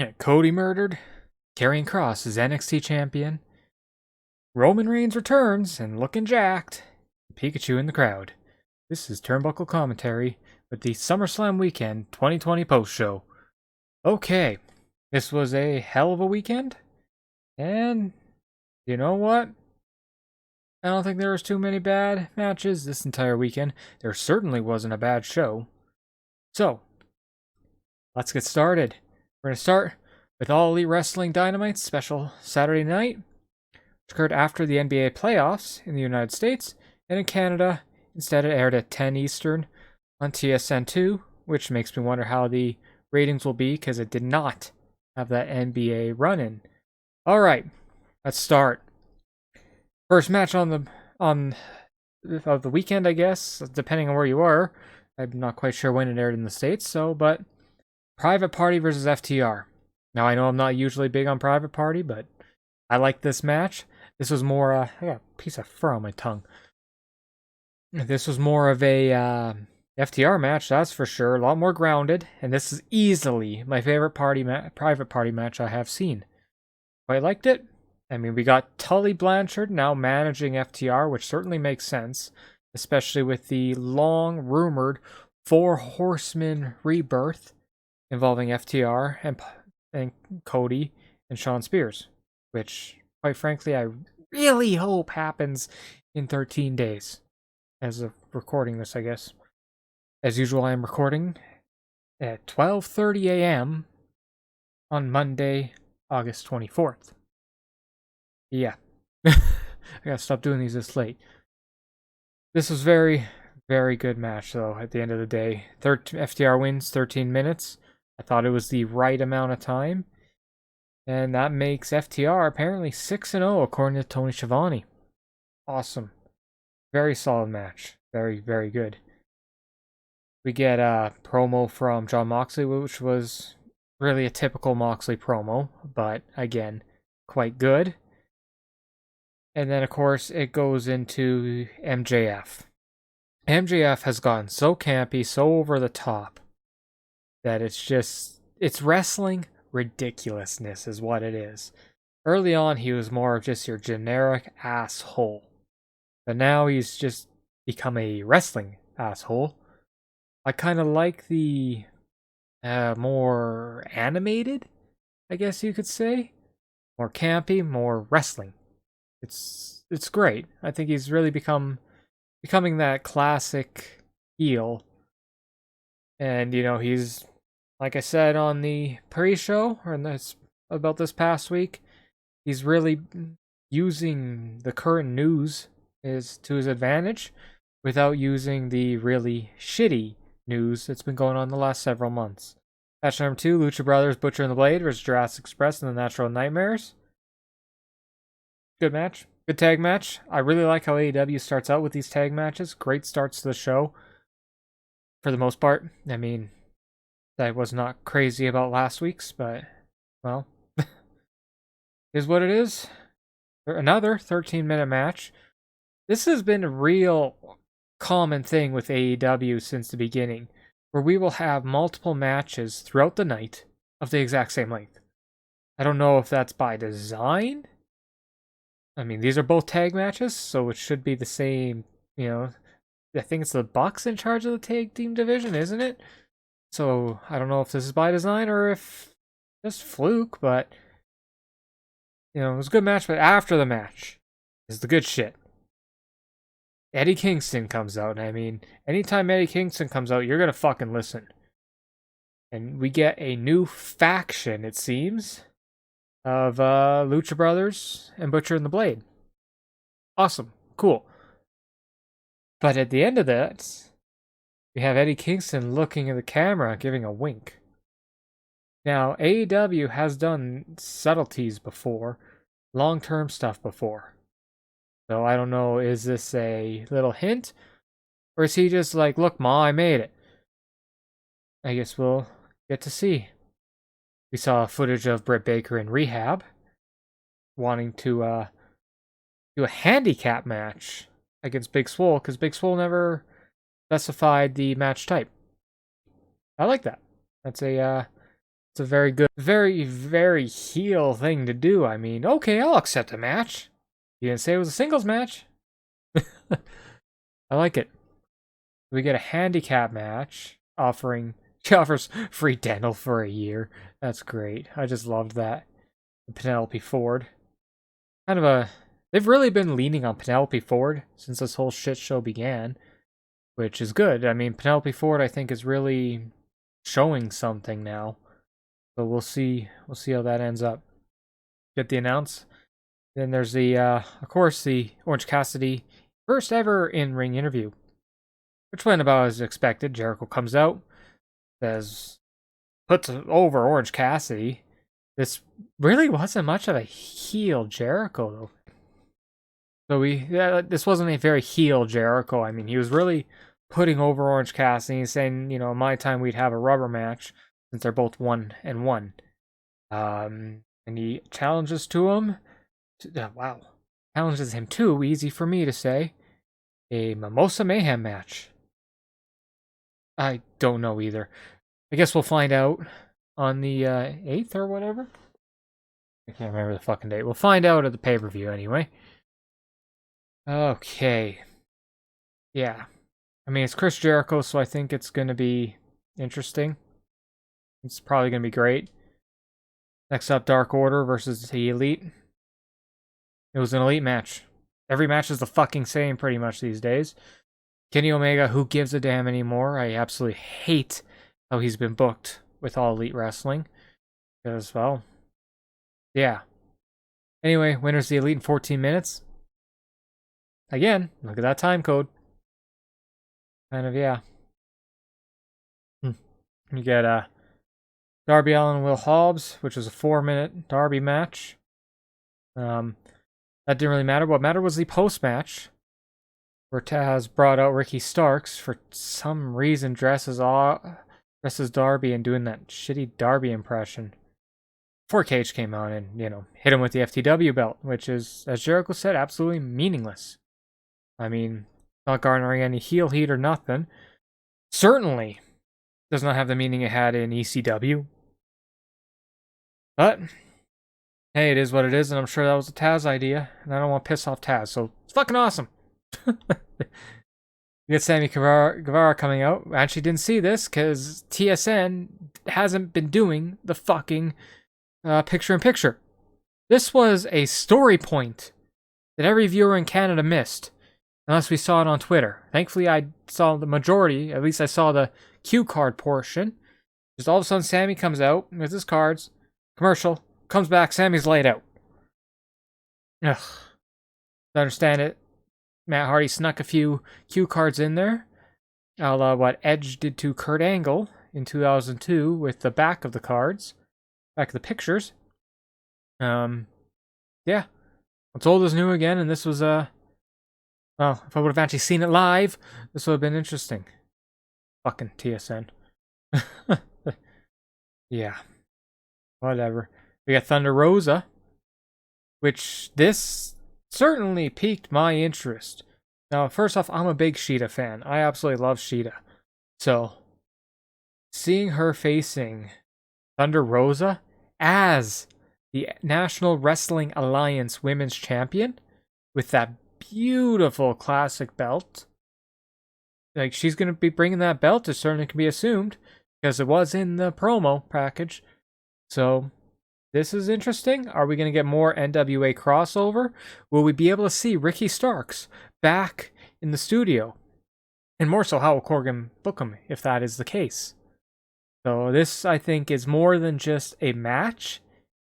Yeah, Cody murdered. Karrion Kross is NXT champion. Roman Reigns returns and looking jacked. Pikachu in the crowd. This is Turnbuckle commentary with the SummerSlam weekend 2020 post show. Okay, this was a hell of a weekend. And you know what? I don't think there was too many bad matches this entire weekend. There certainly wasn't a bad show. So, let's get started. We're going to start with All Elite Wrestling Dynamite's special Saturday night, which occurred after the NBA playoffs in the United States, and in Canada, instead it aired at 10 Eastern on TSN2, which makes me wonder how the ratings will be because it did not have that NBA run-in. Alright, let's start. First match of the weekend, I guess, depending on where you are. I'm not quite sure when it aired in the States, but Private Party versus FTR. Now, I know I'm not usually big on Private Party, but I like this match. This was more, I got a piece of fur on my tongue. This was more of a FTR match, that's for sure. A lot more grounded, and this is easily my favorite Private Party match I have seen. Quite liked it. I mean, we got Tully Blanchard now managing FTR, which certainly makes sense, especially with the long-rumored Four Horsemen rebirth involving FTR and Cody and Shawn Spears, which, quite frankly, I really hope happens in 13 days. As of recording this, I guess. As usual, I am recording at 12:30 a.m. on Monday, August 24th. Yeah. I gotta stop doing these this late. This was very, very good match, though, at the end of the day. FTR wins 13 minutes. I thought it was the right amount of time. And that makes FTR apparently 6-0, according to Tony Schiavone. Awesome. Very solid match. Very, very good. We get a promo from Jon Moxley, which was really a typical Moxley promo, but again, quite good. And then, of course, it goes into MJF. MJF has gone so campy, so over the top, that it's wrestling ridiculousness is what it is. Early on, he was more of just your generic asshole. But now he's just become a wrestling asshole. I kind of like the more animated, I guess you could say. More campy, more wrestling. It's great. I think he's really becoming that classic heel. And, he's, like I said on the pre-show, about this past week, he's really using the current news to his advantage without using the really shitty news that's been going on the last several months. Match number 2, Lucha Brothers, Butcher and the Blade versus Jurassic Express and the Natural Nightmares. Good match. Good tag match. I really like how AEW starts out with these tag matches. Great starts to the show. For the most part. I mean, I was not crazy about last week's, but, well, is what it is. Another 13-minute match. This has been a real common thing with AEW since the beginning, where we will have multiple matches throughout the night of the exact same length. I don't know if that's by design. I mean, these are both tag matches, so it should be the same, I think it's the Bucks in charge of the tag team division, isn't it? So, I don't know if this is by design or if just fluke, but, it was a good match, but after the match is the good shit. Eddie Kingston comes out, and I mean, anytime Eddie Kingston comes out, you're gonna fucking listen. And we get a new faction, it seems, of Lucha Brothers and Butcher and the Blade. Awesome. Cool. But at the end of that, we have Eddie Kingston looking at the camera, giving a wink. Now, AEW has done subtleties before, long-term stuff before. So I don't know, is this a little hint? Or is he just like, look, Ma, I made it? I guess we'll get to see. We saw footage of Britt Baker in rehab, wanting to do a handicap match against Big Swole, because Big Swole never specified the match type. I like that. That's a It's a very good, very, very heel thing to do. I mean, okay, I'll accept a match. You didn't say it was a singles match. I like it. We get a handicap match she offers free dental for a year. That's great. I just loved that. Penelope Ford. They've really been leaning on Penelope Ford since this whole shit show began, which is good. I mean, Penelope Ford, I think, is really showing something now. So we'll see how that ends up. Get the announce. Then there's the, of course, the Orange Cassidy first ever in-ring interview, which went about as expected. Jericho comes out, puts over Orange Cassidy. This really wasn't much of a heel Jericho, though. So this wasn't a very heel Jericho. I mean, he was really putting over Orange Cassidy, saying, in my time we'd have a rubber match since they're both 1-1. And he challenges to him. Challenges him to, easy for me to say, a Mimosa Mayhem match. I don't know either. I guess we'll find out on the 8th or whatever. I can't remember the fucking date. We'll find out at the pay-per-view anyway. Okay. Yeah. I mean, it's Chris Jericho, so I think it's going to be interesting. It's probably going to be great. Next up, Dark Order versus the Elite. It was an Elite match. Every match is the fucking same pretty much these days. Kenny Omega, who gives a damn anymore? I absolutely hate how he's been booked with All Elite Wrestling. Because, well, yeah. Anyway, winner's the Elite in 14 minutes. Again, look at that time code. Kind of, yeah. You get Darby Allin and Will Hobbs, which was a 4-minute Darby match. That didn't really matter. What mattered was the post-match, where Taz brought out Ricky Starks for some reason, dresses Darby and doing that shitty Darby impression. Before Cage came out and, hit him with the FTW belt, which is, as Jericho said, absolutely meaningless. I mean, not garnering any heel heat or nothing. Certainly does not have the meaning it had in ECW. But, hey, it is what it is, and I'm sure that was a Taz idea, and I don't want to piss off Taz, so it's fucking awesome. We get Sammy Guevara coming out. I actually didn't see this, because TSN hasn't been doing the fucking picture-in-picture. This was a story point that every viewer in Canada missed, unless we saw it on Twitter. Thankfully, I saw the majority, at least I saw the cue card portion. Just all of a sudden, Sammy comes out with his cards, commercial, comes back, Sammy's laid out. Ugh. I understand it. Matt Hardy snuck a few cue cards in there, a la what Edge did to Kurt Angle in 2002 with the back of the cards, back of the pictures. Yeah. What's old is new again, and this was, well, if I would have actually seen it live, this would have been interesting. Fucking TSN. Yeah. Whatever. We got Thunder Rosa, which this certainly piqued my interest. Now, first off, I'm a big Sheeta fan. I absolutely love Sheeta. So, seeing her facing Thunder Rosa as the National Wrestling Alliance Women's Champion with that beautiful classic belt. Like, she's going to be bringing that belt, it certainly can be assumed, because it was in the promo package. So, this is interesting. Are we going to get more NWA crossover? Will we be able to see Ricky Starks back in the studio? And more so, how will Corgan book him if that is the case? So this, I think, is more than just a match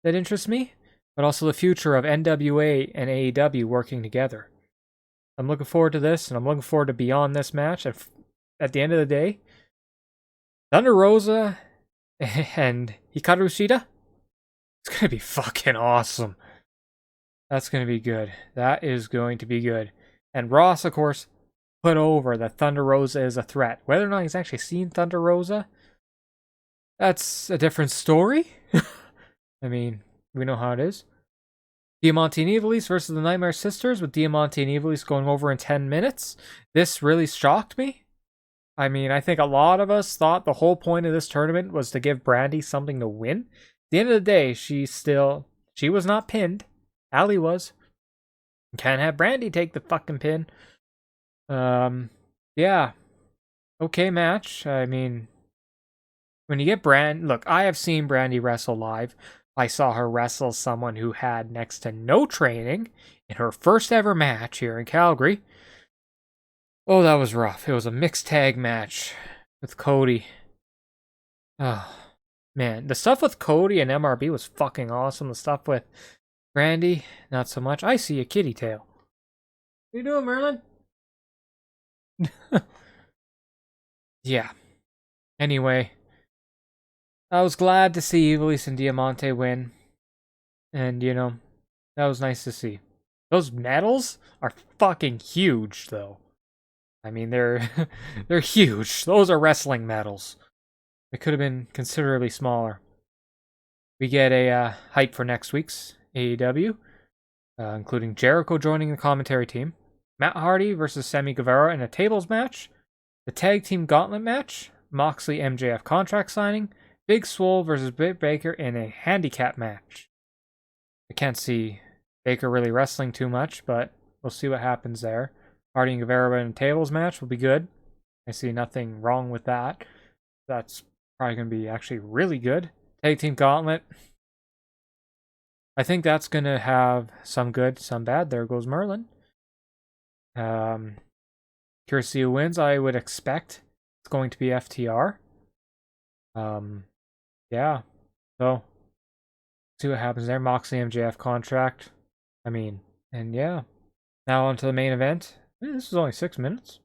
that interests me, but also the future of NWA and AEW working together. I'm looking forward to this, and I'm looking forward to beyond this match. At the end of the day, Thunder Rosa and Hikaru Shida, it's going to be fucking awesome. That's going to be good. That is going to be good. And Ross, of course, put over that Thunder Rosa is a threat. Whether or not he's actually seen Thunder Rosa, that's a different story. I mean, we know how it is. Diamante and Ivelisse versus the Nightmare Sisters, with Diamante and Ivelisse going over in 10 minutes. This really shocked me. I mean, I think a lot of us thought the whole point of this tournament was to give Brandy something to win. At the end of the day, she was not pinned. Allie was. Can't have Brandy take the fucking pin. Yeah. Okay match. I mean, when you get look, I have seen Brandy wrestle live. I saw her wrestle someone who had next to no training in her first ever match here in Calgary. Oh, that was rough. It was a mixed tag match with Cody. Oh, man. The stuff with Cody and MRB was fucking awesome. The stuff with Brandy, not so much. I see a kitty tail. What you doing, Merlin? Yeah. Anyway, I was glad to see Ivelisse and Diamante win. And, that was nice to see. Those medals are fucking huge, though. I mean, they're they're huge. Those are wrestling medals. It could have been considerably smaller. We get a hype for next week's AEW, including Jericho joining the commentary team, Matt Hardy versus Sammy Guevara in a tables match, the tag team gauntlet match, Moxley MJF contract signing, Big Swole versus Britt Baker in a handicap match. I can't see Baker really wrestling too much, but we'll see what happens there. Hardy and Guevara in a tables match will be good. I see nothing wrong with that. That's probably going to be actually really good. Tag team gauntlet. I think that's going to have some good, some bad. There goes Merlin. Curious who wins. I would expect it's going to be FTR. Yeah. So, see what happens there. Moxley MJF contract. I mean, and yeah. Now on to the main event. This is only 6 minutes.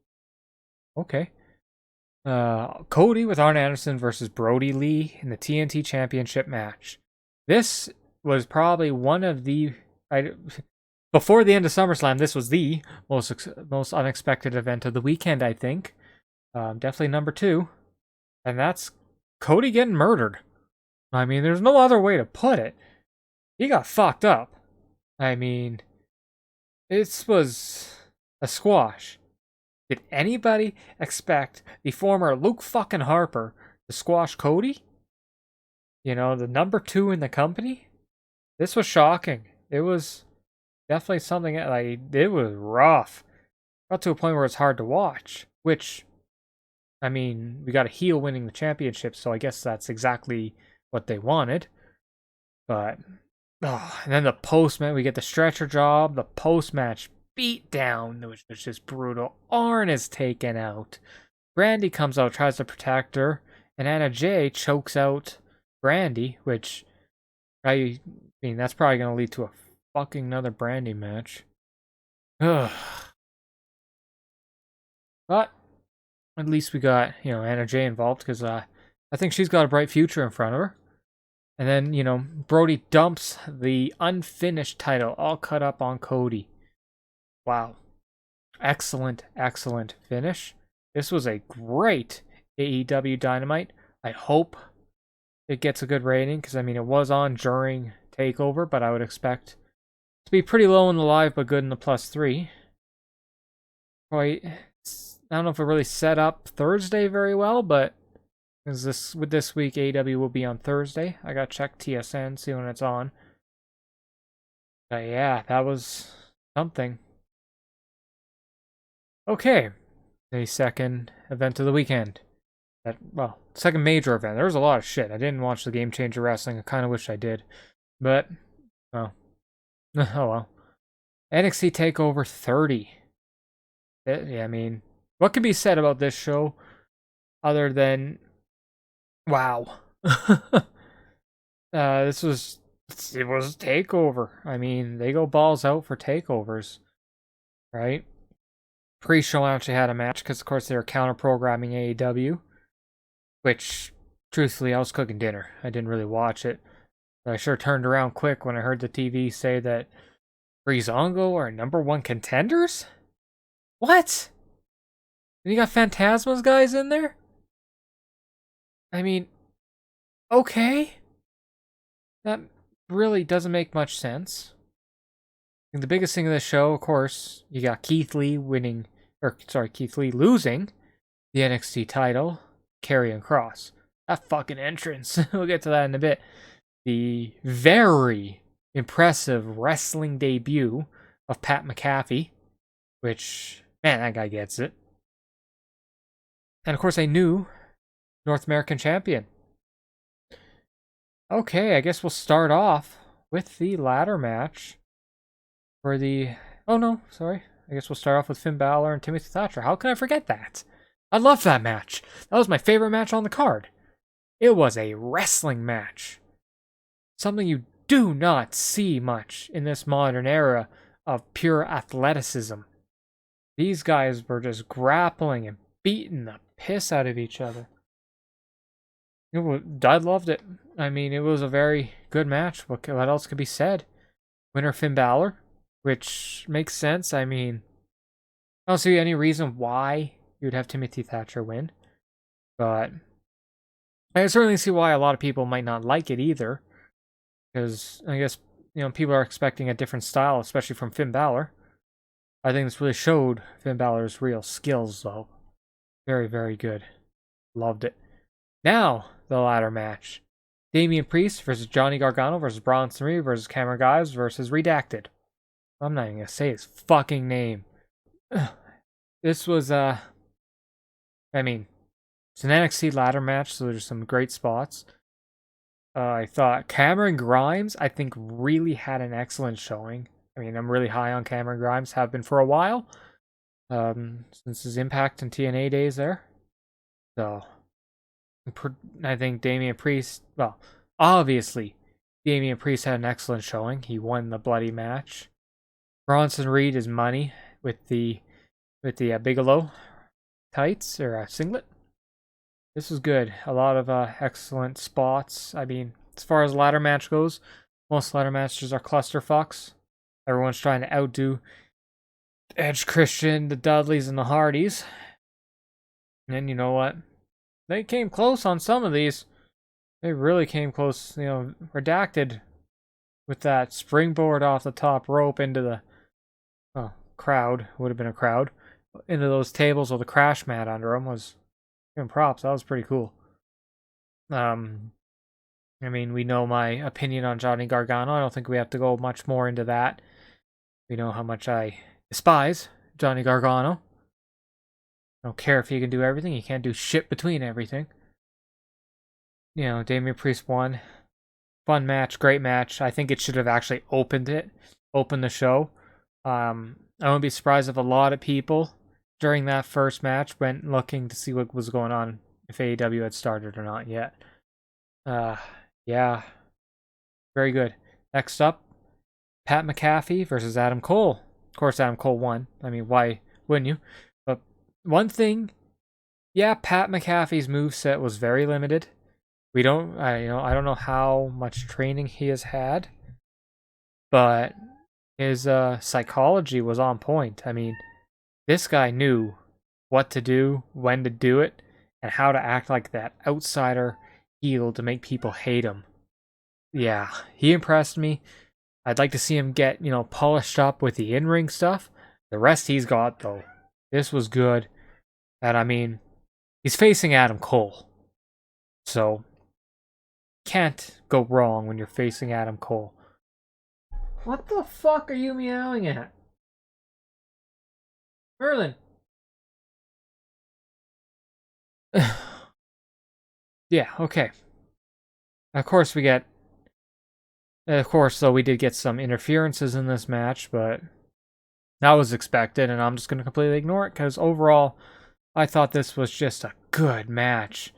Okay. Cody with Arn Anderson versus Brody Lee in the TNT Championship match. This was probably one of the... before the end of SummerSlam, this was the most unexpected event of the weekend, I think. Definitely number 2. And that's Cody getting murdered. I mean, there's no other way to put it. He got fucked up. I mean, this was a squash. Did anybody expect the former Luke fucking Harper to squash Cody? The number 2 in the company? This was shocking. It was definitely something, it was rough. Got to a point where it's hard to watch, which, I mean, we got a heel winning the championship, so I guess that's exactly what they wanted. But, and then the post-match, we get the stretcher job, the post-match beat down, which was just brutal. Arn is taken out. Brandy comes out, tries to protect her, and Anna Jay chokes out Brandy, which, I mean, that's probably going to lead to a fucking another Brandy match. Ugh. But at least we got, Anna Jay involved, because I think she's got a bright future in front of her. And then, Brody dumps the unfinished title all cut up on Cody. Wow. Excellent, excellent finish. This was a great AEW Dynamite. I hope it gets a good rating, because, I mean, it was on during TakeOver, but I would expect to be pretty low in the live, but good in the +3. I don't know if it really set up Thursday very well, but this week, AEW will be on Thursday. I gotta check TSN, see when it's on. But yeah, that was something. Okay, the second event of the weekend. Second major event. There was a lot of shit. I didn't watch the Game Changer Wrestling. I kind of wish I did. But, oh well. NXT Takeover 30. Yeah, I mean, what can be said about this show other than, wow. It was TakeOver. I mean, they go balls out for takeovers, right? Pre-show actually had a match because, of course, they were counter-programming AEW, which, truthfully, I was cooking dinner. I didn't really watch it. But I sure turned around quick when I heard the TV say that Breezango are #1 contenders? What? And you got Phantasma's guys in there? I mean, okay. That really doesn't make much sense. And the biggest thing of the show, of course, you got Keith Lee losing the NXT title, Karrion Kross. That fucking entrance. We'll get to that in a bit. The very impressive wrestling debut of Pat McAfee, which, man, that guy gets it. And of course, a new North American champion. Okay, I guess we'll start off with the ladder match for the... Oh no, sorry. I guess we'll start off with Finn Balor and Timothy Thatcher. How can I forget that? I love that match. That was my favorite match on the card. It was a wrestling match. Something you do not see much in this modern era of pure athleticism. These guys were just grappling and beating the piss out of each other. I loved it. I mean, it was a very good match. What else could be said? Winner Finn Balor, which makes sense. I mean, I don't see any reason why you'd have Timothy Thatcher win, but I certainly see why a lot of people might not like it either, because I guess, people are expecting a different style, especially from Finn Balor. I think this really showed Finn Balor's real skills, though. Very, very good. Loved it. Now, the ladder match. Damian Priest versus Johnny Gargano versus Bronson Reed versus Cameron Grimes versus Redacted. I'm not even going to say his fucking name. This was, it's an NXT ladder match, so there's some great spots. I thought Cameron Grimes, I think, really had an excellent showing. I mean, I'm really high on Cameron Grimes, have been for a while, since his Impact and TNA days there. So, I think Damian Priest, well, obviously, Damian Priest had an excellent showing. He won the bloody match. Bronson Reed is money with the Bigelow tights, or singlet. This was good. A lot of excellent spots. I mean, as far as ladder match goes, most ladder matches are clusterfucks. Everyone's trying to outdo Edge, Christian, the Dudleys, and the Hardys. And you know what? They came close on some of these. They really came close. Redacted with that springboard off the top rope into the crowd. Would have been a crowd. Into those tables with a crash mat under them was giving props. That was pretty cool. We know my opinion on Johnny Gargano. I don't think we have to go much more into that. We know how much I despise Johnny Gargano. I don't care if he can do everything. He can't do shit between everything. Damian Priest won. Fun match, great match. I think it should have actually opened the show. I wouldn't be surprised if a lot of people during that first match went looking to see what was going on, if AEW had started or not yet. Yeah. Very good. Next up, Pat McAfee versus Adam Cole. Of course, Adam Cole won. I mean, why wouldn't you? But one thing, Pat McAfee's moveset was very limited. I don't know how much training he has had, but his psychology was on point. I mean, this guy knew what to do, when to do it, and how to act like that outsider heel to make people hate him. Yeah, he impressed me. I'd like to see him get, polished up with the in-ring stuff. The rest he's got, though. This was good. And he's facing Adam Cole. So, can't go wrong when you're facing Adam Cole. What the fuck are you meowing at? Merlin. Yeah, okay. Of course, we did get some interferences in this match, but that was expected, and I'm just going to completely ignore it, because overall, I thought this was just a good match.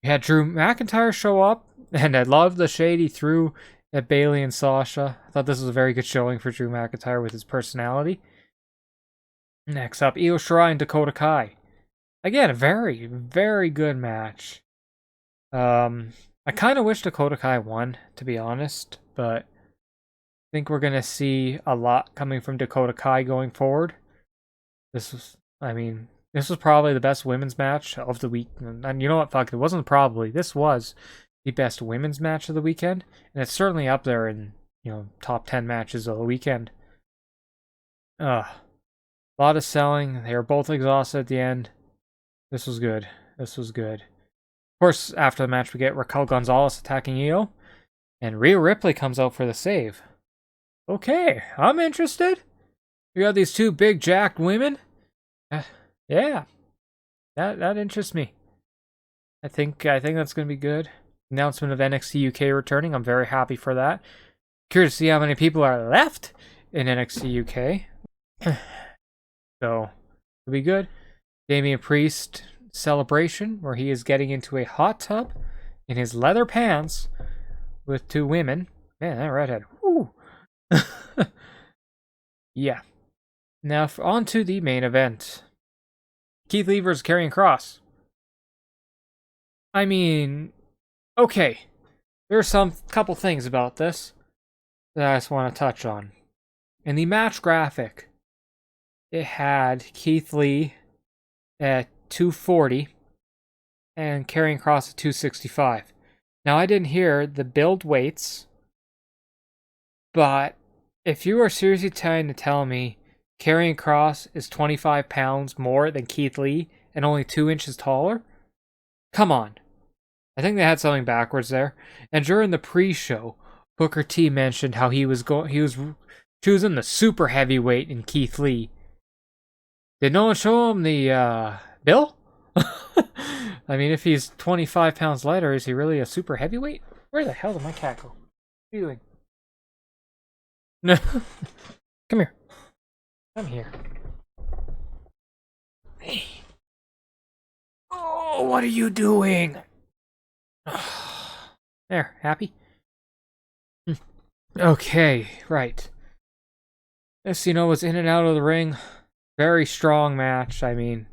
We had Drew McIntyre show up, and I loved the shade he threw at Bayley and Sasha. I thought this was a very good showing for Drew McIntyre with his personality. Next up, Io Shirai and Dakota Kai. Again, a very, very good match. I kind of wish Dakota Kai won, to be honest, but I think we're going to see a lot coming from Dakota Kai going forward. This was probably the best women's match of the week. And you know what, fuck, it wasn't probably. This was the best women's match of the weekend, and it's certainly up there in, top 10 matches of the weekend. A lot of selling. They were both exhausted at the end. This was good. This was good. Of course, after the match, we get Raquel Gonzalez attacking Io, and Rhea Ripley comes out for the save. Okay, I'm interested. You got these two big jacked women. Yeah, that interests me. I think that's gonna be good. Announcement of NXT UK returning. I'm very happy for that. Curious to see how many people are left in NXT UK. So, it'll be good. Damian Priest celebration where he is getting into a hot tub in his leather pants with two women. Man, that redhead. Woo. Yeah. Now on to the main event. Keith Lee versus Karrion Kross. I mean, okay. There's some couple things about this that I just want to touch on. In the match graphic, it had Keith Lee at 240 and Karrion Kross at 265. Now, I didn't hear the build weights, but if you are seriously trying to tell me Karrion Kross is 25 pounds more than Keith Lee and only 2 inches taller, come on. I think they had something backwards there. And during the pre-show, Booker T mentioned how he was choosing the super heavyweight in Keith Lee. Did no one show him the bill? I mean, if he's 25 pounds lighter, is he really a super heavyweight? Where the hell did my cat go? What are you doing? No. Come here. Come here. Hey. Oh, what are you doing? There, happy? Okay, right. Cena was in and out of the ring. Very strong match. I mean,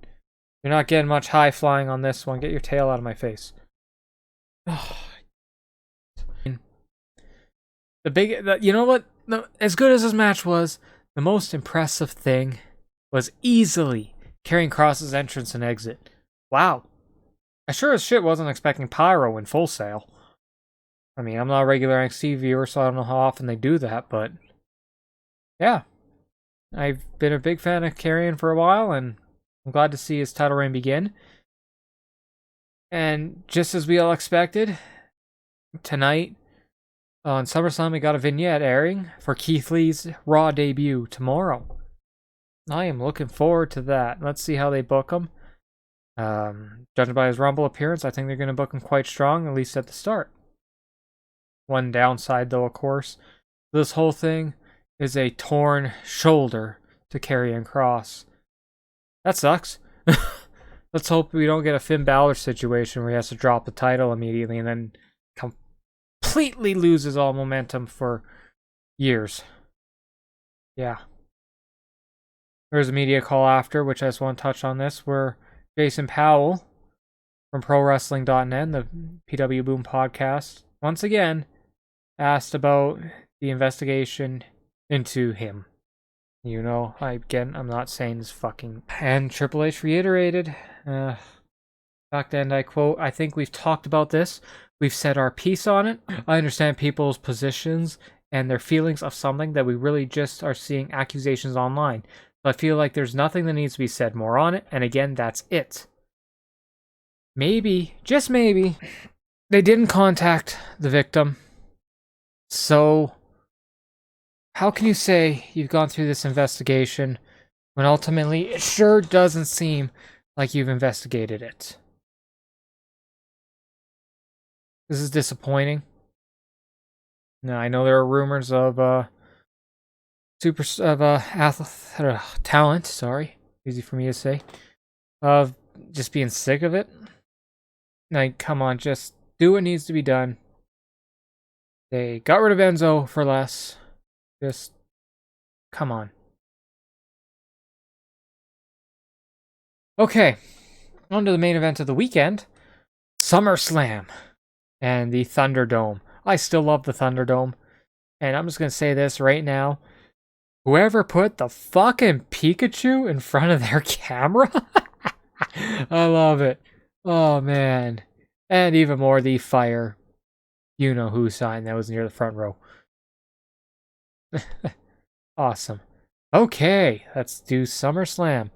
you're not getting much high flying on this one. Get your tail out of my face. You know what? As good as this match was, the most impressive thing was easily Karrion Kross's entrance and exit. Wow. I sure as shit wasn't expecting Pyro in Full Sail. I mean, I'm not a regular NXT viewer, so I don't know how often they do that, but yeah. I've been a big fan of Karrion for a while, and I'm glad to see his title reign begin. And just as we all expected, tonight on SummerSlam we got a vignette airing for Keith Lee's Raw debut tomorrow. I am looking forward to that. Let's see how they book him. Judging by his Rumble appearance, I think they're going to book him quite strong, at least at the start. One downside, though, of course, this whole thing is a torn shoulder to Karrion Kross. That sucks. Let's hope we don't get a Finn Balor situation where he has to drop the title immediately and then completely loses all momentum for years. Yeah. There's a media call after, which I just want to touch on this, where Jason Powell from ProWrestling.net, the PW Boom podcast, once again asked about the investigation into him. You know, I'm not saying this fucking... And Triple H reiterated, back then I quote, "I think we've talked about this. We've said our piece on it. I understand people's positions and their feelings of something that we really just are seeing accusations online. But I feel like there's nothing that needs to be said more on it. And again, that's it." Maybe, just maybe, they didn't contact the victim. So, how can you say you've gone through this investigation when ultimately it sure doesn't seem like you've investigated it? This is disappointing. Now, I know there are rumors of talent, sorry, easy for me to say, of just being sick of it. Like, come on, just do what needs to be done. They got rid of Enzo for less. Just, come on. Okay, on to the main event of the weekend, SummerSlam and the Thunderdome. I still love the Thunderdome, and I'm just going to say this right now. Whoever put the fucking Pikachu in front of their camera, I love it. Oh, man. And even more, the fire you-know-who sign that was near the front row. Awesome. Okay, let's do SummerSlam.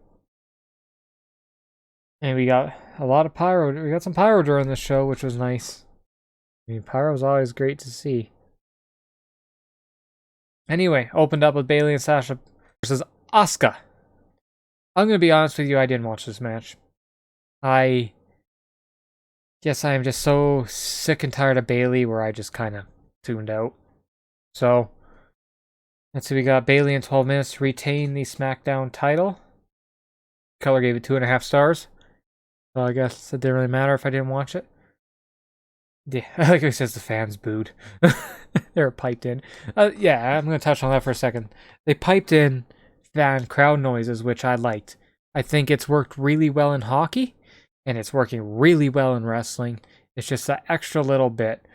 And we got a lot of pyro. We got some pyro during the show, which was nice. I mean, pyro's always great to see. Anyway, opened up with Bayley and Sasha versus Asuka. I'm going to be honest with you, I didn't watch this match. I guess I am just so sick and tired of Bayley where I just kind of tuned out. So, let's see, we got Bayley in 12 minutes to retain the SmackDown title. Keller gave it 2.5 stars. So I guess it didn't really matter if I didn't watch it. Yeah, like he says, the fans booed. They were piped in. Yeah, I'm going to touch on that for a second. They piped in fan crowd noises, which I liked. I think it's worked really well in hockey, and it's working really well in wrestling. It's just that extra little bit.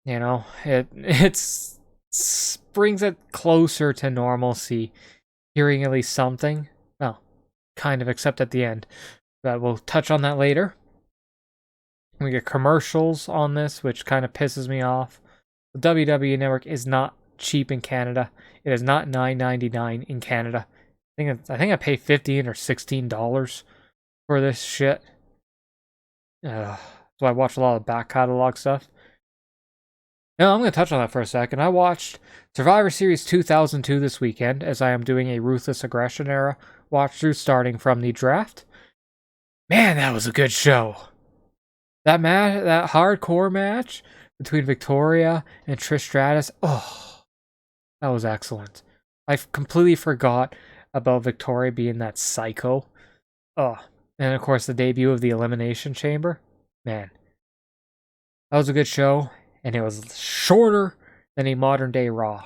You know, it brings it closer to normalcy, hearing at least something. Well, kind of, except at the end. But we'll touch on that later. We get commercials on this, which kind of pisses me off. The WWE Network is not cheap in Canada. It is not $9.99 in Canada. I think I pay $15 or $16 for this shit. So I watch a lot of back catalog stuff. Now I'm going to touch on that for a second. I watched Survivor Series 2002 this weekend, as I am doing a Ruthless Aggression era watch through starting from the draft. Man, that was a good show. That hardcore match between Victoria and Trish Stratus, oh, that was excellent. I completely forgot about Victoria being that psycho. Oh, and of course the debut of the Elimination Chamber. Man, that was a good show, and it was shorter than a modern day Raw.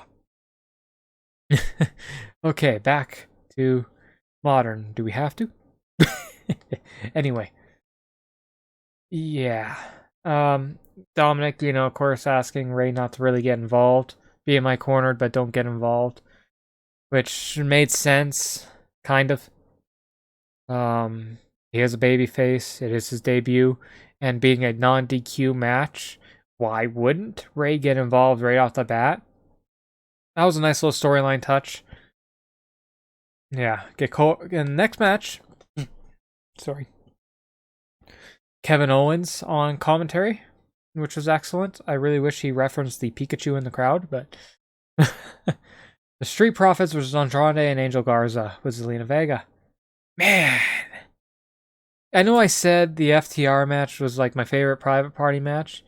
Okay, back to modern. Do we have to? Anyway. Yeah. Dominic, of course, asking Ray not to really get involved. Be in my corner, but don't get involved. Which made sense, kind of. He has a baby face. It is his debut. And being a non-DQ match, why wouldn't Ray get involved right off the bat? That was a nice little storyline touch. Yeah. And next match. Sorry. Kevin Owens on commentary, which was excellent. I really wish he referenced the Pikachu in the crowd, but the Street Profits versus Andrade and Angel Garza with Zelina Vega. Man, I know I said the FTR match was like my favorite private party match,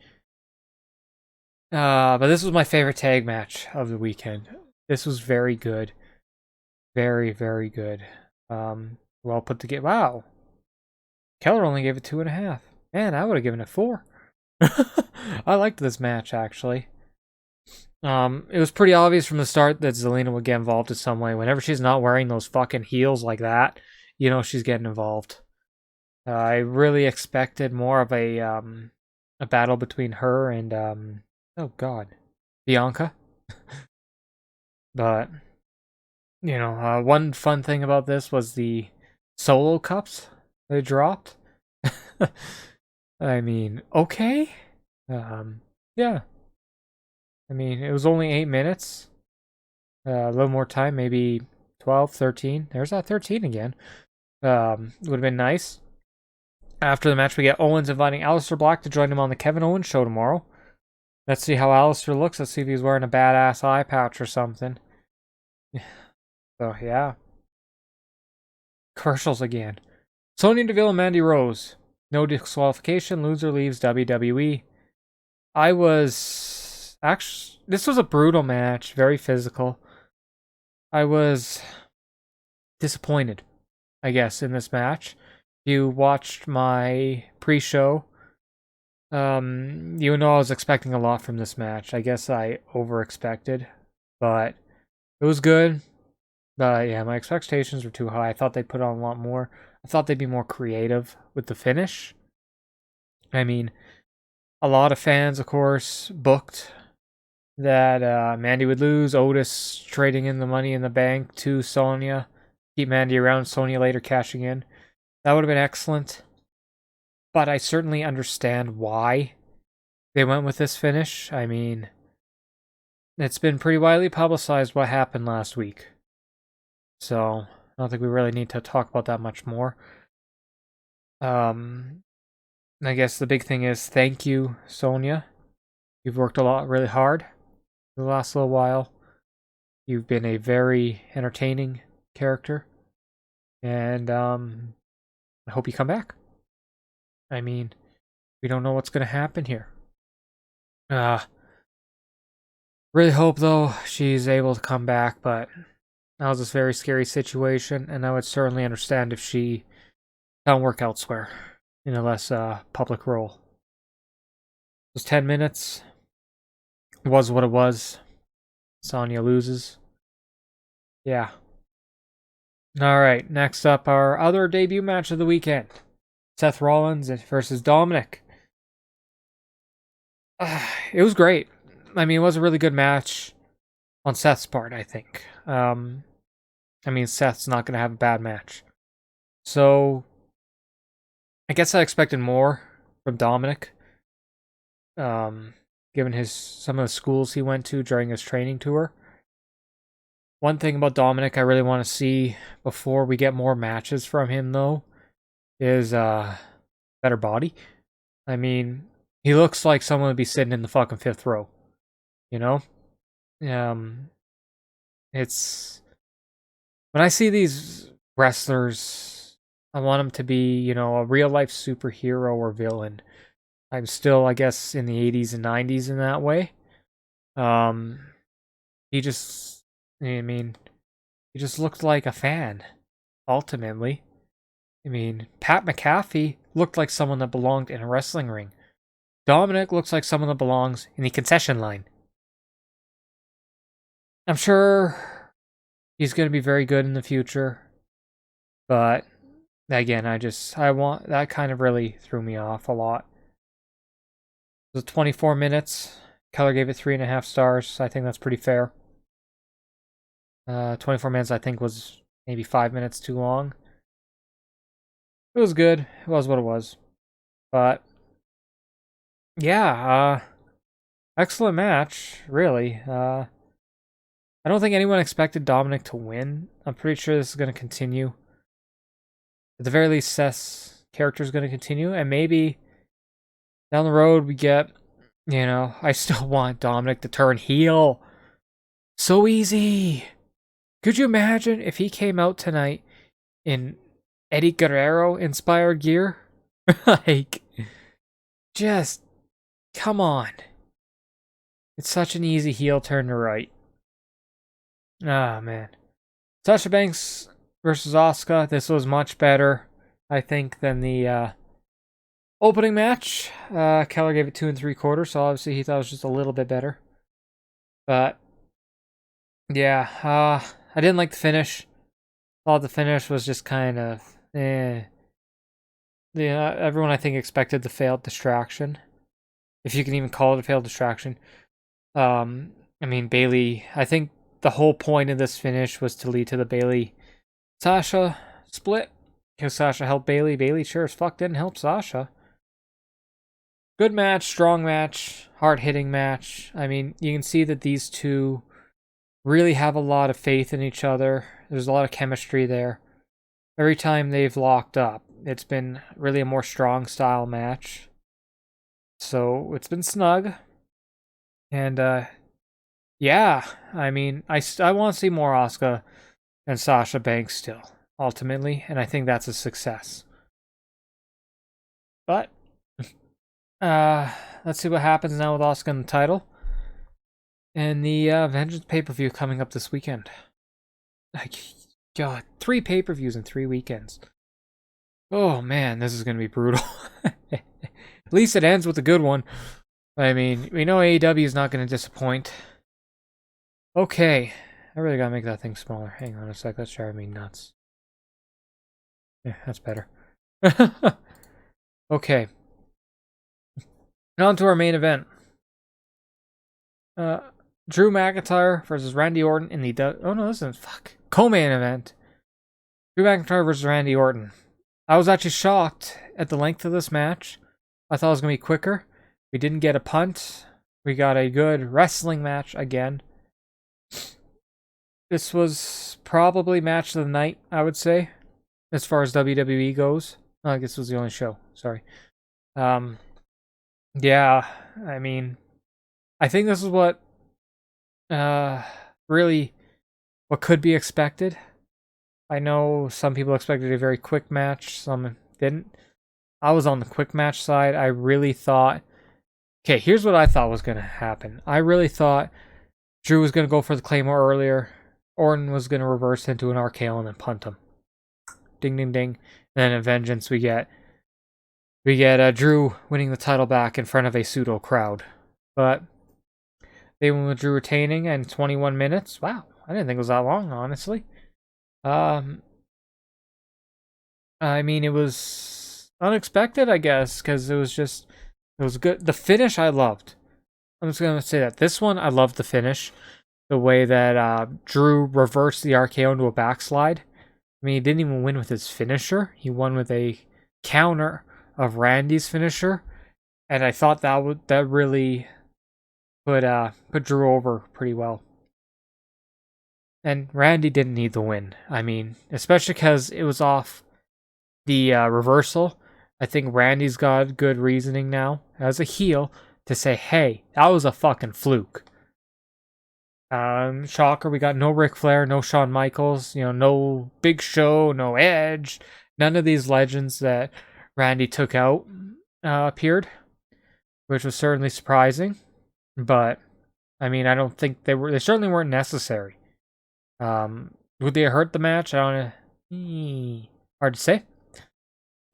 but this was my favorite tag match of the weekend. This was very good, very, very good. Well put together. Wow. Keller only gave it 2.5. Man, I would have given it 4. I liked this match, actually. It was pretty obvious from the start that Zelina would get involved in some way. Whenever she's not wearing those fucking heels like that, she's getting involved. I really expected more of a battle between her and oh god, Bianca. But one fun thing about this was the solo cups they dropped. I mean, okay. Yeah. I mean, it was only 8 minutes. A little more time, maybe 12, 13. There's that 13 again. Would have been nice. After the match, we get Owens inviting Aleister Black to join him on the Kevin Owens show tomorrow. Let's see how Aleister looks. Let's see if he's wearing a badass eye patch or something. So, yeah. Commercials again. Sonya Deville and Mandy Rose. No disqualification. Loser leaves WWE. This was a brutal match. Very physical. I was disappointed, I guess, in this match. You watched my pre-show. I was expecting a lot from this match. I guess I over-expected, but it was good. But yeah, my expectations were too high. I thought they'd put on a lot more. I thought they'd be more creative with the finish. I mean, a lot of fans, of course, booked that Mandy would lose. Otis trading in the Money in the Bank to Sonya. Keep Mandy around, Sonya later cashing in. That would have been excellent. But I certainly understand why they went with this finish. I mean, it's been pretty widely publicized what happened last week. So, I don't think we really need to talk about that much more. I guess the big thing is thank you, Sonya. You've worked a lot, really hard for the last little while. You've been a very entertaining character, and I hope you come back. I mean, we don't know what's gonna happen here. Really hope though she's able to come back, but that was a very scary situation, and I would certainly understand if she found work elsewhere in a less public role. It was 10 minutes. It was what it was. Sonya loses. Yeah. Alright, next up, our other debut match of the weekend. Seth Rollins versus Dominic. It was great. I mean, it was a really good match on Seth's part, I think. Seth's not going to have a bad match. So, I guess I expected more from Dominic. Given some of the schools he went to during his training tour. One thing about Dominic I really want to see before we get more matches from him, though, is better body. I mean, he looks like someone would be sitting in the fucking fifth row. You know? It's... When I see these wrestlers, I want them to be, a real-life superhero or villain. I'm still, I guess, in the 80s and 90s in that way. He just looked like a fan, ultimately. Pat McAfee looked like someone that belonged in a wrestling ring. Dominic looks like someone that belongs in the concession line. I'm sure he's going to be very good in the future. But, again, that kind of really threw me off a lot. It was 24 minutes. Keller gave it 3.5 stars. I think that's pretty fair. 24 minutes, I think, was maybe 5 minutes too long. It was good. It was what it was. But, yeah, excellent match, really. I don't think anyone expected Dominic to win. I'm pretty sure this is going to continue. At the very least, Seth's character is going to continue. And maybe down the road we get, I still want Dominic to turn heel. So easy. Could you imagine if he came out tonight in Eddie Guerrero-inspired gear? Just, come on. It's such an easy heel turn to right. Ah, man. Sasha Banks versus Asuka. This was much better, I think, than the opening match. Keller gave it 2 3/4, so obviously he thought it was just a little bit better. But, yeah, I didn't like the finish. Thought the finish was just kind of, Yeah, everyone I think expected the failed distraction. If you can even call it a failed distraction. Bayley, I think the whole point of this finish was to lead to the Bayley-Sasha split. Because Sasha helped Bayley. Bayley sure as fuck didn't help Sasha. Good match, strong match, hard-hitting match. You can see that these two really have a lot of faith in each other. There's a lot of chemistry there. Every time they've locked up, it's been really a more strong style match. So it's been snug. And yeah, I want to see more Asuka and Sasha Banks still, ultimately, and I think that's a success. But let's see what happens now with Asuka and the title. And the Vengeance pay-per-view coming up this weekend. God, 3 pay-per-views in 3 weekends. Oh man, this is going to be brutal. At least it ends with a good one. We know AEW is not going to disappoint. Okay, I really gotta make that thing smaller. Hang on a sec, that's driving me nuts. Yeah, that's better. Okay. Now on to our main event. Drew McIntyre versus Randy Orton in the co-main event. Drew McIntyre versus Randy Orton. I was actually shocked at the length of this match. I thought it was going to be quicker. We didn't get a punt. We got a good wrestling match again. This was probably match of the night, I would say, as far as WWE goes. Oh, I guess it was the only show. Sorry. Yeah, I mean, I think this is what really what could be expected. I know some people expected a very quick match, some didn't. I was on the quick match side. I really thought, okay, here's what I thought was going to happen. I really thought Drew was going to go for the Claymore earlier. Orton was going to reverse into an RKO and then punt him. Ding, ding, ding. And then in Vengeance, we get Drew winning the title back in front of a pseudo crowd. But they went with Drew retaining in 21 minutes. Wow, I didn't think it was that long, honestly. I mean, it was unexpected, I guess, because it was good. The finish I loved. I'm just gonna say that this one I loved the finish, the way that Drew reversed the RKO into a backslide. I mean, he didn't even win with his finisher. He won with a counter of Randy's finisher, and I thought that really put Drew over pretty well. And Randy didn't need the win. I mean, especially because it was off the reversal. I think Randy's got good reasoning now as a heel to say, hey, that was a fucking fluke. Shocker, we got no Ric Flair, no Shawn Michaels, no Big Show, no Edge. None of these legends that Randy took out appeared, which was certainly surprising. But, I mean, I don't think they certainly weren't necessary. Would they hurt the match? I don't know. Hard to say.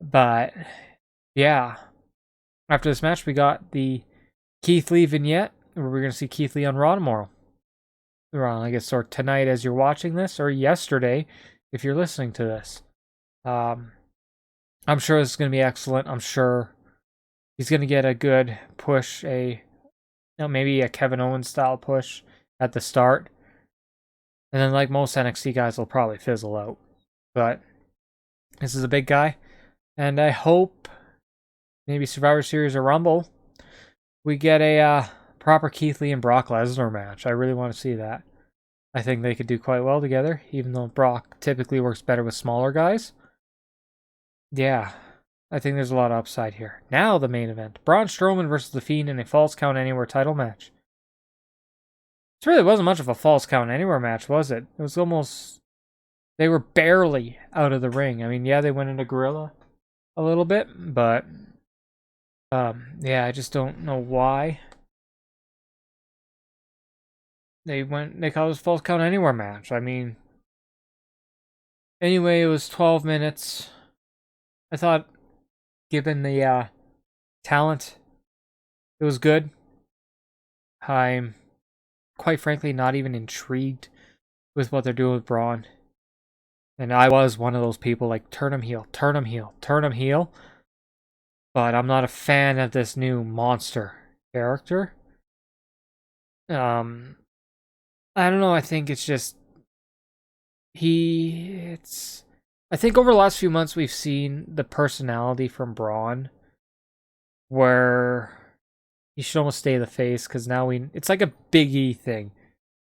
But, yeah. After this match, we got the Keith Lee vignette, where we're going to see Keith Lee on Raw tomorrow. I guess, or tonight as you're watching this, or yesterday if you're listening to this. I'm sure this is going to be excellent. I'm sure he's going to get a good push, maybe a Kevin Owens style push at the start. And then, like most NXT guys, will probably fizzle out. But this is a big guy. And I hope maybe Survivor Series or Rumble, we get a proper Keith Lee and Brock Lesnar match. I really want to see that. I think they could do quite well together, even though Brock typically works better with smaller guys. Yeah, I think there's a lot of upside here. Now the main event. Braun Strowman versus The Fiend in a Falls Count Anywhere title match. It really wasn't much of a Falls Count Anywhere match, was it? It was almost... They were barely out of the ring. I mean, yeah, they went into Gorilla a little bit, but... yeah, I just don't know why they called it a Falls Count Anywhere match. I mean, anyway, it was 12 minutes. I thought, given the talent, it was good. I'm quite frankly not even intrigued with what they're doing with Braun. And I was one of those people like, turn him heel, turn him heel, turn him heel. But I'm not a fan of this new monster character. I don't know, I think it's just... I think over the last few months we've seen the personality from Braun where he should almost stay the face, because now it's like a Big E thing,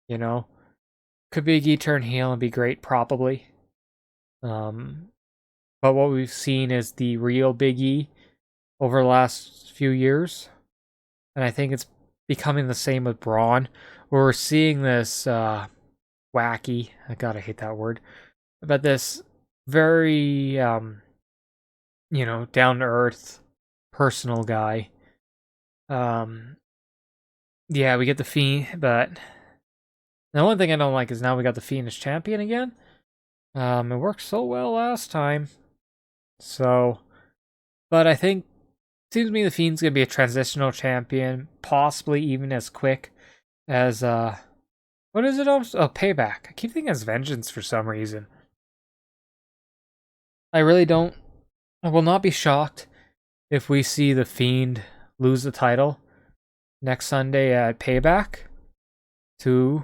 Could Big E turn heel and be great? Probably. But what we've seen is the real Big E over the last few years. And I think it's becoming the same with Braun, where we're seeing this wacky, I gotta hate that word, but this very, down-to-earth, personal guy. Yeah, we get the Fiend, but the only thing I don't like is now we got the Fiend as champion again. It worked so well last time. So, but I think, seems to me the Fiend's gonna be a transitional champion, possibly even as quick as, what is it? Oh, Payback. I keep thinking it's Vengeance for some reason. I will not be shocked if we see the Fiend lose the title next Sunday at Payback to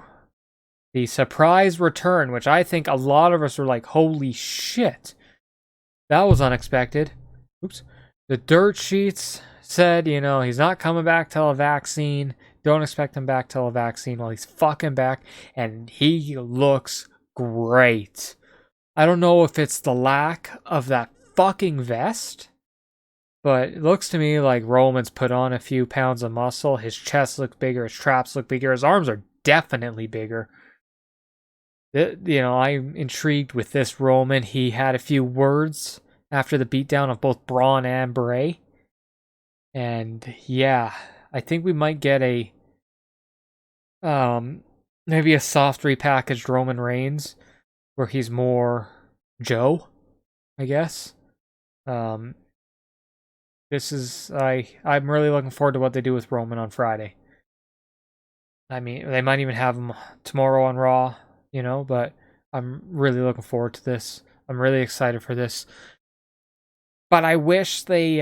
the surprise return, which I think a lot of us were like, holy shit, that was unexpected. Oops. The dirt sheets said, he's not coming back till a vaccine. Don't expect him back till a vaccine. Well, he's fucking back, and he looks great. I don't know if it's the lack of that fucking vest. But it looks to me like Roman's put on a few pounds of muscle. His chest looks bigger. His traps look bigger. His arms are definitely bigger. I'm intrigued with this Roman. He had a few words after the beatdown of both Braun and Bray. And yeah, I think we might get a maybe a soft repackaged Roman Reigns where he's more Joe, I guess. I'm really looking forward to what they do with Roman on Friday. I mean, they might even have him tomorrow on Raw, but I'm really looking forward to this. I'm really excited for this. But I wish they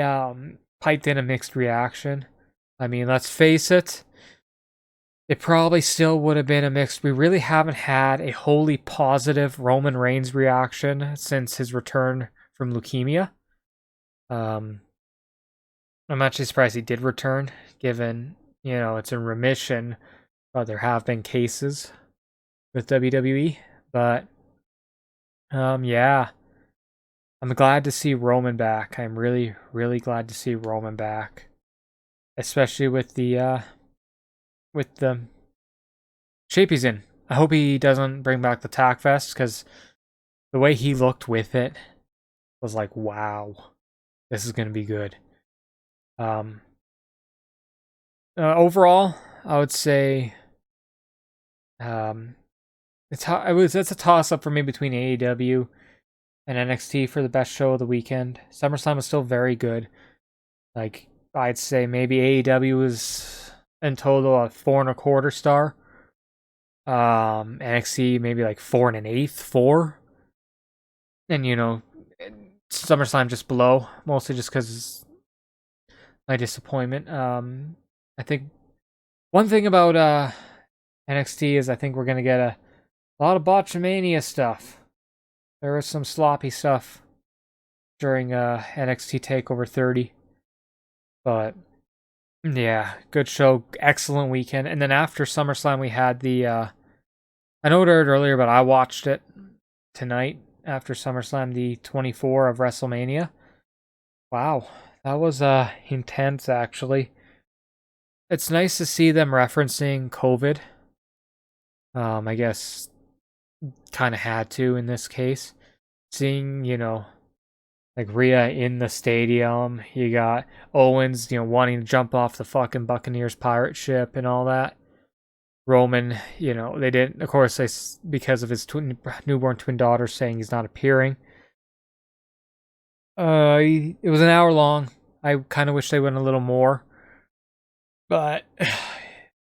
piped in a mixed reaction. I mean, let's face it, it probably still would have been a mixed. We really haven't had a wholly positive Roman Reigns reaction since his return from leukemia. I'm actually surprised he did return, given, it's in remission. But there have been cases with WWE. But, yeah. I'm glad to see Roman back. I'm really, really glad to see Roman back. Especially with the shape he's in. I hope he doesn't bring back the tack vest, because the way he looked with it was like, wow, this is going to be good. Overall, I would say it's a toss-up for me between AEW and NXT for the best show of the weekend. SummerSlam is still very good. Like, I'd say maybe AEW is in total a 4.25 star. NXT maybe like 4 1/8, 4. And SummerSlam just below, mostly just because my disappointment. I think one thing about NXT is I think we're gonna get a lot of botchamania stuff. There was some sloppy stuff during NXT Takeover 30. But yeah, good show, excellent weekend. And then after SummerSlam we had the I know it aired earlier, but I watched it tonight after SummerSlam, the 24 of WrestleMania. Wow, that was intense actually. It's nice to see them referencing COVID. I guess kind of had to in this case. Seeing, like Rhea in the stadium, you got Owens, wanting to jump off the fucking Buccaneers pirate ship and all that. Roman, they didn't, of course, because of his newborn twin daughter saying he's not appearing. It was an hour long. I kind of wish they went a little more. But,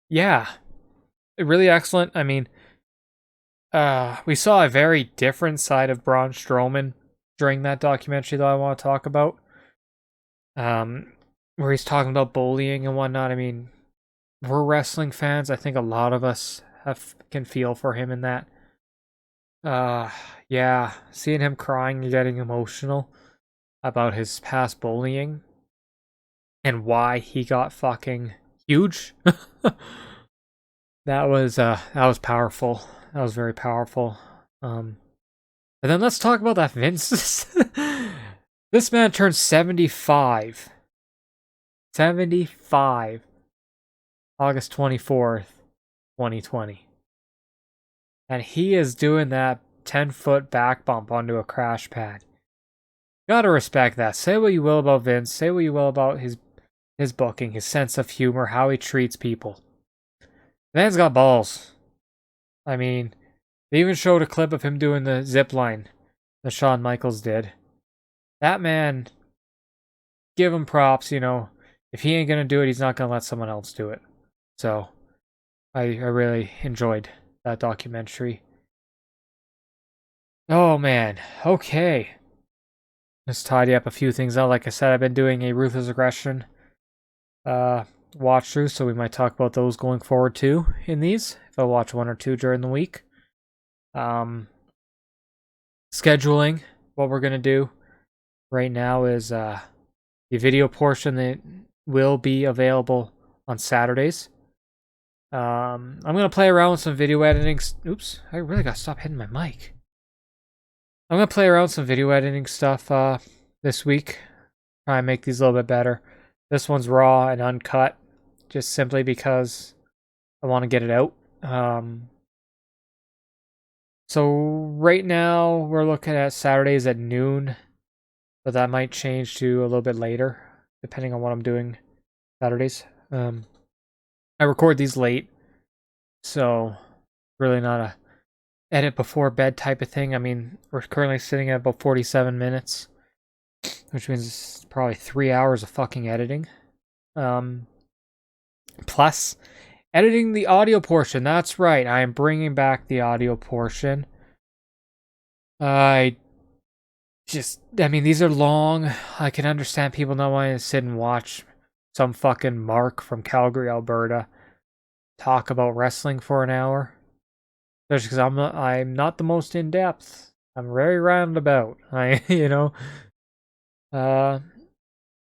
yeah, really excellent. I mean, we saw a very different side of Braun Strowman during that documentary that I want to talk about. Where he's talking about bullying and whatnot. I mean, we're wrestling fans. I think a lot of us can feel for him in that. Yeah, seeing him crying and getting emotional about his past bullying and why he got fucking huge. That was powerful. That was very powerful. And then let's talk about that Vince. This man turned 75. 75. August 24th, 2020. And he is doing that 10-foot back bump onto a crash pad. Gotta respect that. Say what you will about Vince. Say what you will about his booking, his sense of humor, how he treats people. The man's got balls. I mean, they even showed a clip of him doing the zip line that Shawn Michaels did. That man, give him props, If he ain't gonna do it, he's not gonna let someone else do it. So, I really enjoyed that documentary. Oh man, okay. Let's tidy up a few things out. Like I said, I've been doing a Ruthless Aggression watch through, so we might talk about those going forward too in these. If I watch one or two during the week. Scheduling, what we're gonna do right now is the video portion that will be available on Saturdays. I'm gonna play around with some video editing. Oops, I really gotta stop hitting my mic. I'm gonna play around with some video editing stuff this week. Try and make these a little bit better. This one's raw and uncut, just simply because I want to get it out. So right now we're looking at Saturdays at noon, but that might change to a little bit later, depending on what I'm doing Saturdays. I record these late, so really not a edit before bed type of thing. I mean, we're currently sitting at about 47 minutes, which means it's probably 3 hours of fucking editing. Plus editing the audio portion. That's right. I am bringing back the audio portion. I mean, these are long. I can understand people not wanting to sit and watch some fucking Mark from Calgary, Alberta talk about wrestling for an hour. Especially because I'm not the most in depth. I'm very roundabout. I know,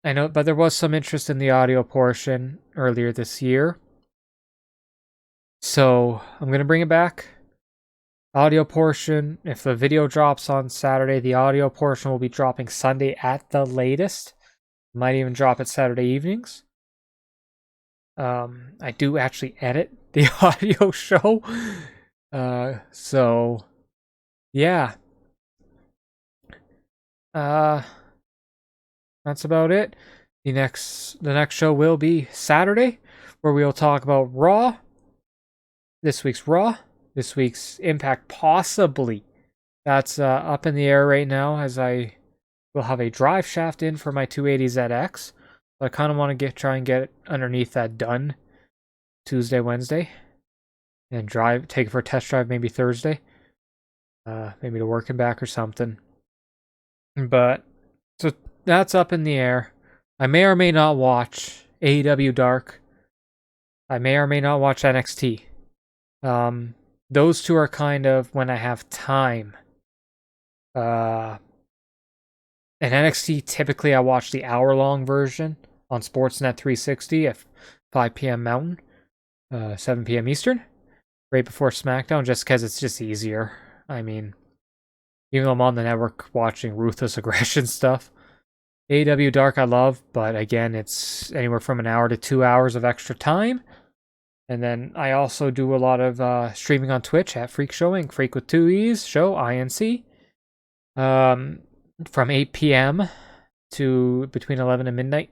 but there was some interest in the audio portion earlier this year. So I'm gonna bring it back. Audio portion. If the video drops on Saturday, the audio portion will be dropping Sunday at the latest. Might even drop it Saturday evenings. I do actually edit the audio show. So yeah. That's about it. The next show will be Saturday, where we'll talk about Raw. This week's Raw. This week's Impact, possibly. That's up in the air right now, as I will have a drive shaft in for my 280ZX. So I kind of want to try and get underneath that done Tuesday, Wednesday, and take it for a test drive maybe Thursday, maybe to work and back or something. But so that's up in the air. I may or may not watch AEW Dark. I may or may not watch NXT. Those two are kind of when I have time. And NXT, typically I watch the hour-long version on Sportsnet 360 at 5 p.m. Mountain, 7 p.m. Eastern, right before SmackDown, just because it's just easier. I mean, even though I'm on the network watching Ruthless Aggression stuff, AEW Dark I love, but again, it's anywhere from an hour to 2 hours of extra time. And then I also do a lot of streaming on Twitch at Freekshowinc, Freak with 2 E's, show, INC. From 8 p.m. to between 11 and midnight.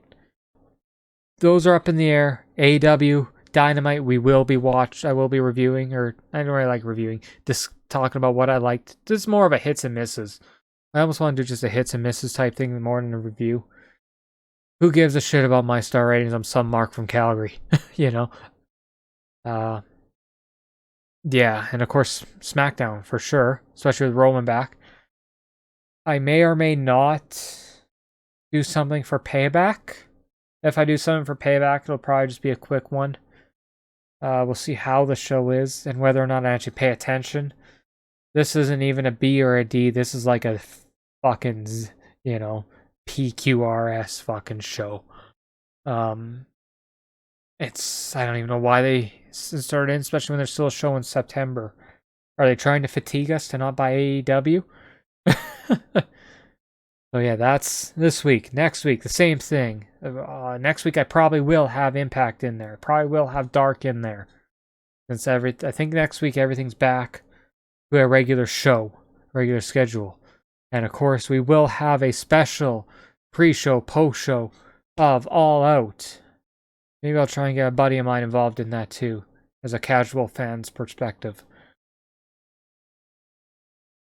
Those are up in the air. AEW, Dynamite, I will be reviewing, or I don't really like reviewing, just talking about what I liked. This is more of a hits and misses. I almost want to do just a hits and misses type thing more than a review. Who gives a shit about my star ratings? I'm some Mark from Calgary, you know? Yeah, and of course, SmackDown for sure, especially with Roman back. I may or may not do something for Payback. If I do something for Payback, it'll probably just be a quick one. We'll see how the show is and whether or not I actually pay attention. This isn't even a B or a D. This is like a fucking, PQRS fucking show. I don't even know why they started in, especially when there's still a show in September. Are they trying to fatigue us to not buy AEW? So yeah, that's this week. Next week, the same thing. Next week I probably will have Impact in there. Probably will have Dark in there. Since I think next week everything's back to a regular schedule. And of course, we will have a special pre-show, post-show of All Out. Maybe I'll try and get a buddy of mine involved in that too, as a casual fan's perspective.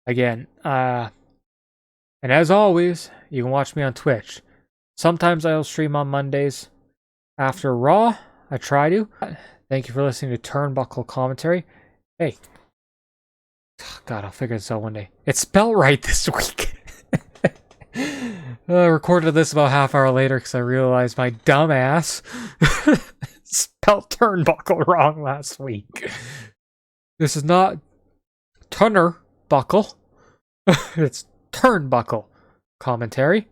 Again, and as always, you can watch me on Twitch. Sometimes I'll stream on Mondays after Raw. I try to. Thank you for listening to Turnbuckle Commentary. Hey. God, I'll figure this out one day. It's spelled right this week. I recorded this about half hour later because I realized my dumbass spelled Turnbuckle wrong last week. This is not Turnbuckle. It's Turnbuckle Commentary.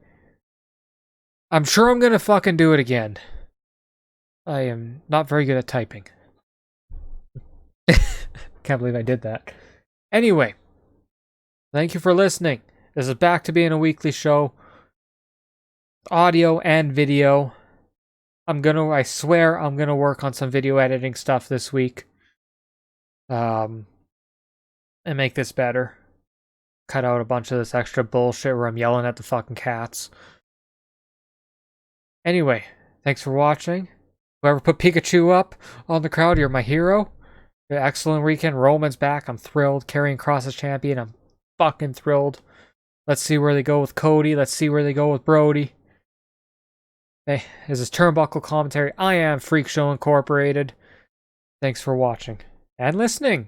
I'm sure I'm gonna fucking do it again. I am not very good at typing. Can't believe I did that. Anyway, thank you for listening. This is back to being a weekly show. audio and video. I swear I'm gonna work on some video editing stuff this week. And make this better. Cut out a bunch of this extra bullshit where I'm yelling at the fucking cats. Anyway, thanks for watching. Whoever put Pikachu up on the crowd, you're my hero. Excellent weekend. Roman's back. I'm thrilled. Karrion Kross is champion. I'm fucking thrilled. Let's see where they go with Cody. Let's see where they go with Brody. Hey, this is Turnbuckle Commentary. I am Freak Show Incorporated. Thanks for watching and listening.